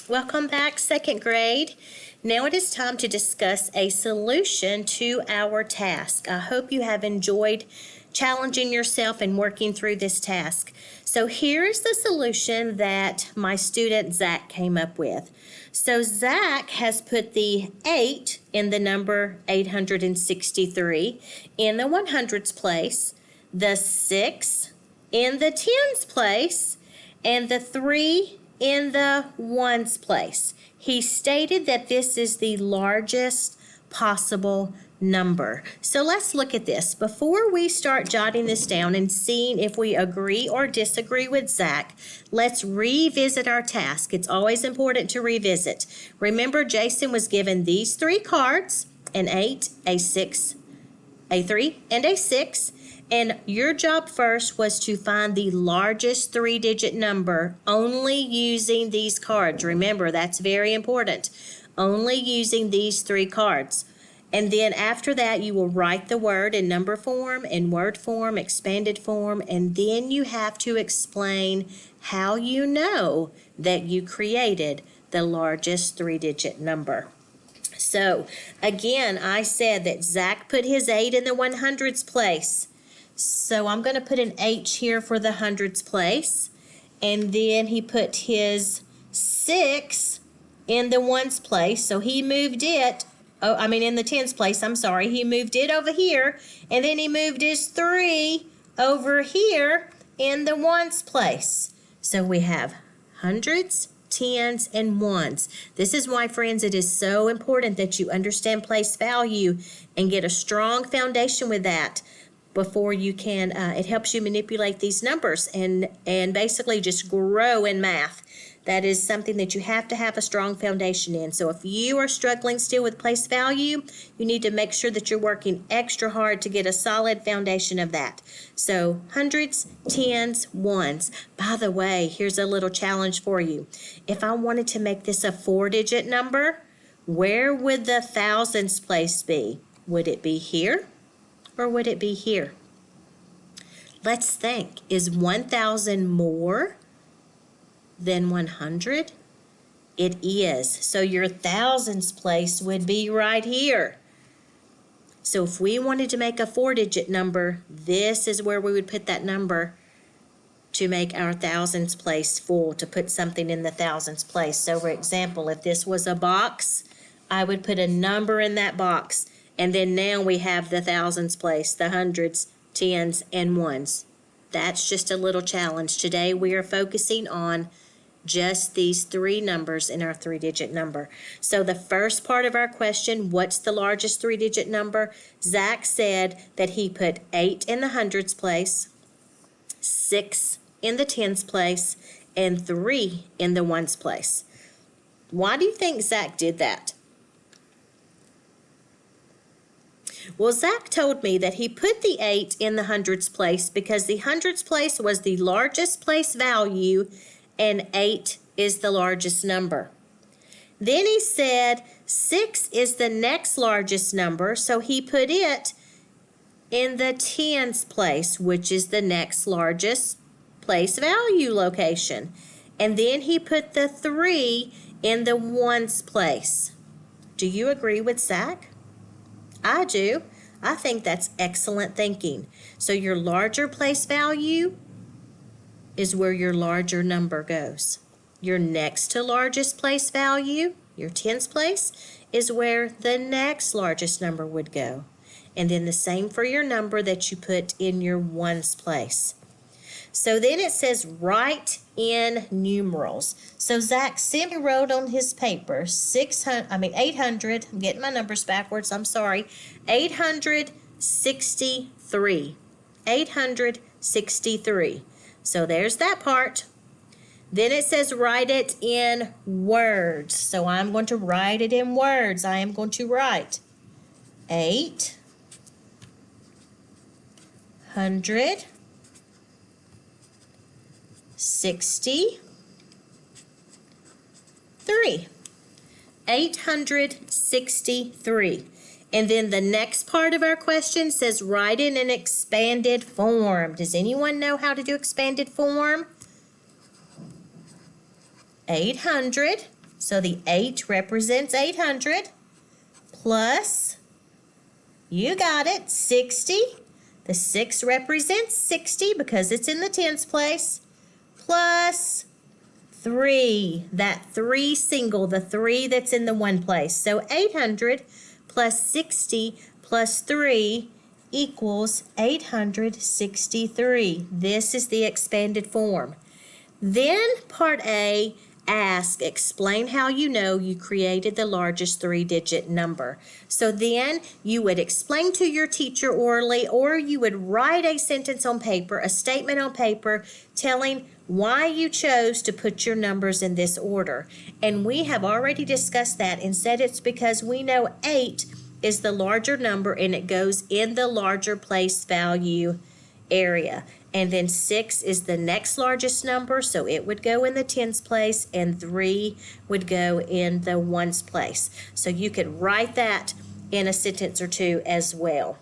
Welcome back, second grade. Now it is time to discuss a solution to our task. I hope you have enjoyed challenging yourself and working through this task. So here is the solution that my student Zach came up with. So Zach has put the 8 in the number 863 in the 100s place, the 6 in the 10s place, and the 3 in the ones place. He stated that this is the largest possible number. So let's look at this. Before we start jotting this down and seeing if we agree or disagree with Zach, let's revisit our task. It's always important to revisit. Remember, Jason was given these 3 cards, an 8, a 6, a 3, and a 6. And your job first was to find the largest 3-digit number only using these cards. Remember, that's very important. Only using these 3 cards. And then after that, you will write the word in number form, in word form, expanded form, and then you have to explain how you know that you created the largest 3-digit number. So, again, I said that Zach put his 8 in the 100s place. So I'm going to put an H here for the hundreds place. And then he put his 6 in the ones place. So he moved it, in the tens place, He moved it over here. And then he moved his 3 over here in the ones place. So we have hundreds, tens, and ones. This is why, friends, it is so important that you understand place value and get a strong foundation with that. Before you can, it helps you manipulate these numbers and basically just grow in math. That is something that you have to have a strong foundation in. So if you are struggling still with place value, you need to make sure that you're working extra hard to get a solid foundation of that. So hundreds, tens, ones. By the way, here's a little challenge for you. If I wanted to make this a 4-digit number, where would the thousands place be? Would it be here? Or would it be here? Let's think. Is 1,000 more than 100? It is. So your thousands place would be right here. So if we wanted to make a 4-digit number, this is where we would put that number to make our thousands place full, to put something in the thousands place. So for example, if this was a box, I would put a number in that box. And then now we have the thousands place, the hundreds, tens, and ones. That's just a little challenge. Today we are focusing on just these 3 numbers in our 3-digit number. So the first part of our question, what's the largest 3-digit number? Zach said that he put 8 in the hundreds place, 6 in the tens place, and 3 in the ones place. Why do you think Zach did that? Well, Zach told me that he put the 8 in the hundreds place because the hundreds place was the largest place value and 8 is the largest number. Then he said 6 is the next largest number, so he put it in the tens place, which is the next largest place value location. And then he put the 3 in the ones place. Do you agree with Zach? I do. I think that's excellent thinking. So your larger place value is where your larger number goes. Your next to largest place value, your tens place, is where the next largest number would go. And then the same for your number that you put in your ones place. So then it says write in numerals. So Zach simply wrote on his paper 800, I'm getting my numbers backwards, I'm sorry, 863. 863. So there's that part. Then it says write it in words. So I'm going to write it in words. I am going to write 863. 863. And then the next part of our question says write in an expanded form. Does anyone know how to do expanded form? 800 So the 8 represents 800 plus, you got it, 60. The 6 represents 60 because it's in the tens place, plus 3, that 3 single, the 3 that's in the one place. So 800 plus 60 plus 3 equals 863. This is the expanded form. Then part A asks, explain how you know you created the largest 3-digit number. So then you would explain to your teacher orally, or you would write a sentence on paper, a statement on paper, telling why you chose to put your numbers in this order. And we have already discussed that and said it's because we know 8 is the larger number and it goes in the larger place value area. And then 6 is the next largest number, so it would go in the tens place, and 3 would go in the ones place. So you could write that in a sentence or two as well.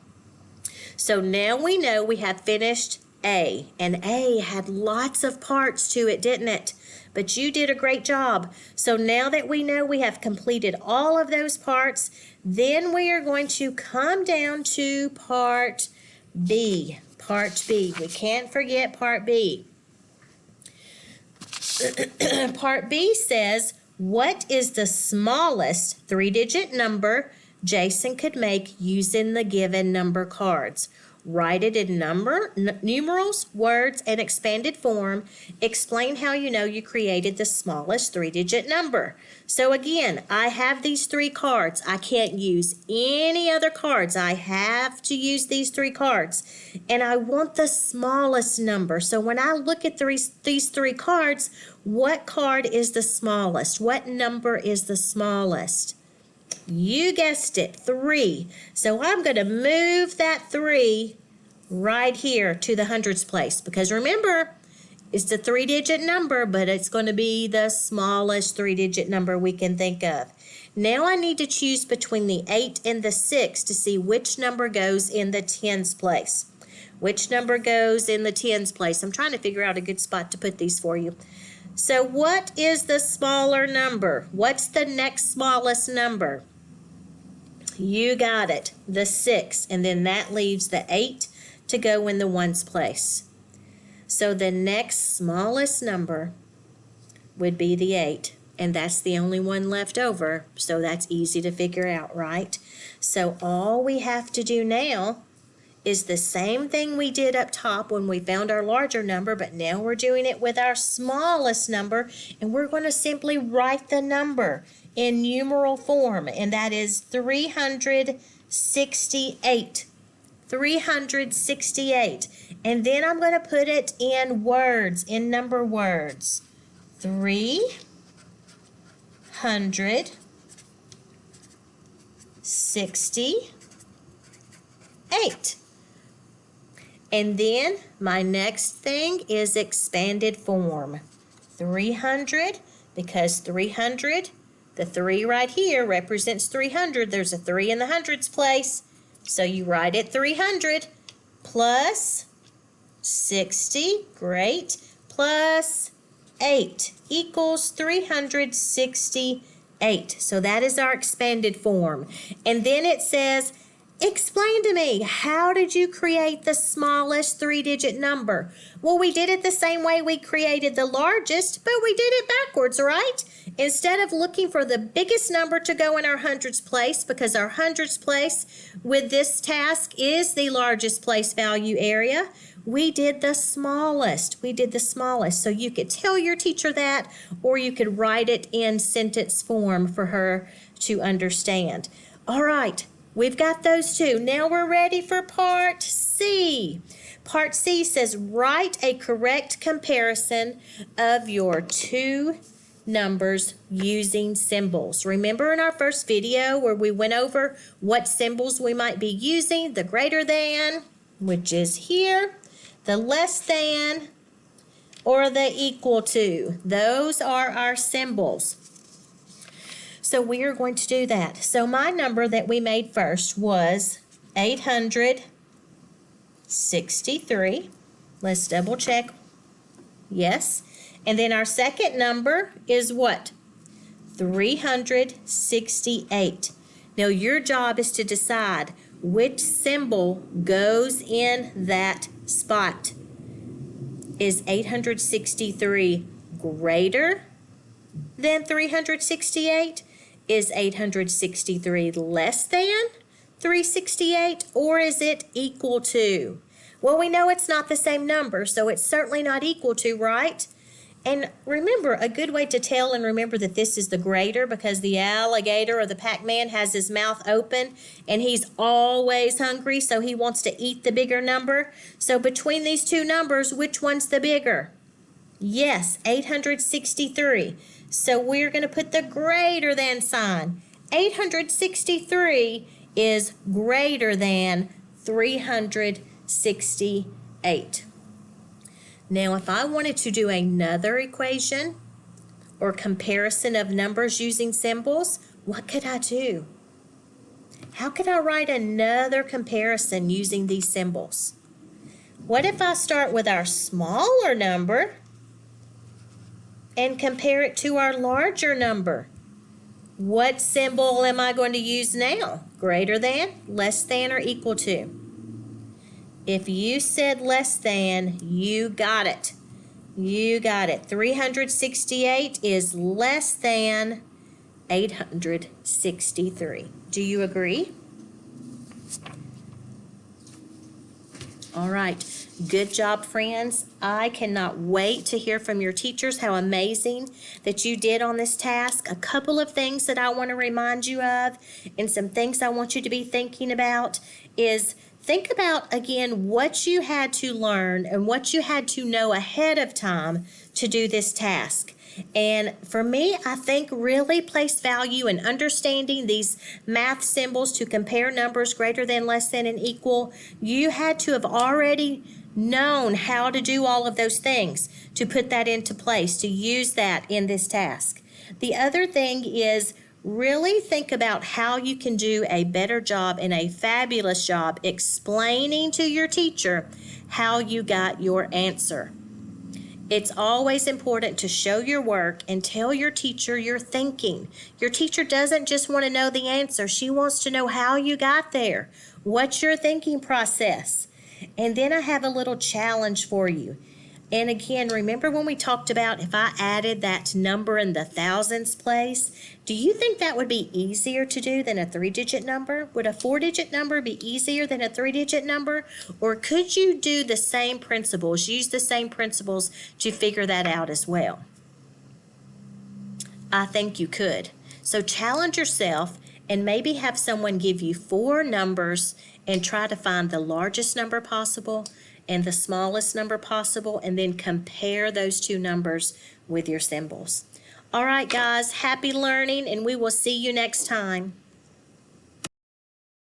So now we know we have finished A, and A had lots of parts to it, didn't it? But you did a great job. So now that we know we have completed all of those parts, then we are going to come down to part B. Part B. We can't forget part B. Part B says, what is the smallest 3-digit number Jason could make using the given number cards? Write it in numerals, words, and expanded form. Explain how you know you created the smallest 3-digit number. So again, I have these 3 cards. I can't use any other cards. I have to use these 3 cards. And I want the smallest number. So when I look at these 3 cards, what card is the smallest? What number is the smallest? You guessed it, 3. So I'm going to move that 3 right here to the hundreds place, because remember, it's a 3-digit number, but it's going to be the smallest 3-digit number we can think of. Now I need to choose between the 8 and the 6 to see which number goes in the tens place. Which number goes in the tens place? I'm trying to figure out a good spot to put these for you. So what is the smaller number? What's the next smallest number? You got it, the 6, and then that leaves the 8 to go in the ones place. So the next smallest number would be the 8, and that's the only one left over, so that's easy to figure out, right? So all we have to do now is the same thing we did up top when we found our larger number, but now we're doing it with our smallest number, and we're going to simply write the number in numeral form, and that is 368. 368. And then I'm going to put it in words, in number words. 368. And then my next thing is expanded form. 300, because 300, the 3 right here represents 300. There's a 3 in the hundreds place. So you write it 300 plus 60, great, plus 8 equals 368. So that is our expanded form. And then it says, explain to me, how did you create the smallest 3-digit number? Well, we did it the same way we created the largest, but we did it backwards, right? Instead of looking for the biggest number to go in our hundreds place, because our hundreds place with this task is the largest place value area, we did the smallest. We did the smallest. So you could tell your teacher that, or you could write it in sentence form for her to understand. All right. We've got those 2. Now we're ready for part C. Part C says, write a correct comparison of your 2 numbers using symbols. Remember in our first video where we went over what symbols we might be using? The greater than, which is here, the less than, or the equal to. Those are our symbols. So we are going to do that. So my number that we made first was 863. Let's double check. Yes. And then our second number is what? 368. Now your job is to decide which symbol goes in that spot. Is 863 greater than 368? Is 863 less than 368? Or is it equal to? Well, we know it's not the same number, so it's certainly not equal to, right? And remember, a good way to tell and remember that this is the greater, because the alligator or the Pac-Man has his mouth open and he's always hungry, so he wants to eat the bigger number. So between these two numbers, which one's the bigger? Yes, 863. So we're going to put the greater than sign. 863 is greater than 368. Now, if I wanted to do another equation or comparison of numbers using symbols, what could I do? How could I write another comparison using these symbols? What if I start with our smaller number and compare it to our larger number? What symbol am I going to use now? Greater than, less than, or equal to? If you said less than, you got it. You got it. 368 is less than 863. Do you agree? All right. Good job, friends. I cannot wait to hear from your teachers how amazing that you did on this task. A couple of things that I want to remind you of and some things I want you to be thinking about is think about, again, what you had to learn and what you had to know ahead of time to do this task. And for me, I think really place value in understanding these math symbols to compare numbers greater than, less than, and equal. You had to have already known how to do all of those things to put that into place, to use that in this task. The other thing is really think about how you can do a better job and a fabulous job explaining to your teacher how you got your answer. It's always important to show your work and tell your teacher your thinking. Your teacher doesn't just want to know the answer. She wants to know how you got there. What's your thinking process? And then I have a little challenge for you. And again, remember when we talked about if I added that number in the thousands place, do you think that would be easier to do than a 3-digit number? Would a 4-digit number be easier than a 3-digit number? Or could you do the same principles, use the same principles to figure that out as well? I think you could. So challenge yourself and maybe have someone give you 4 numbers and try to find the largest number possible and the smallest number possible, and then compare those 2 numbers with your symbols. All right, guys, happy learning, and we will see you next time.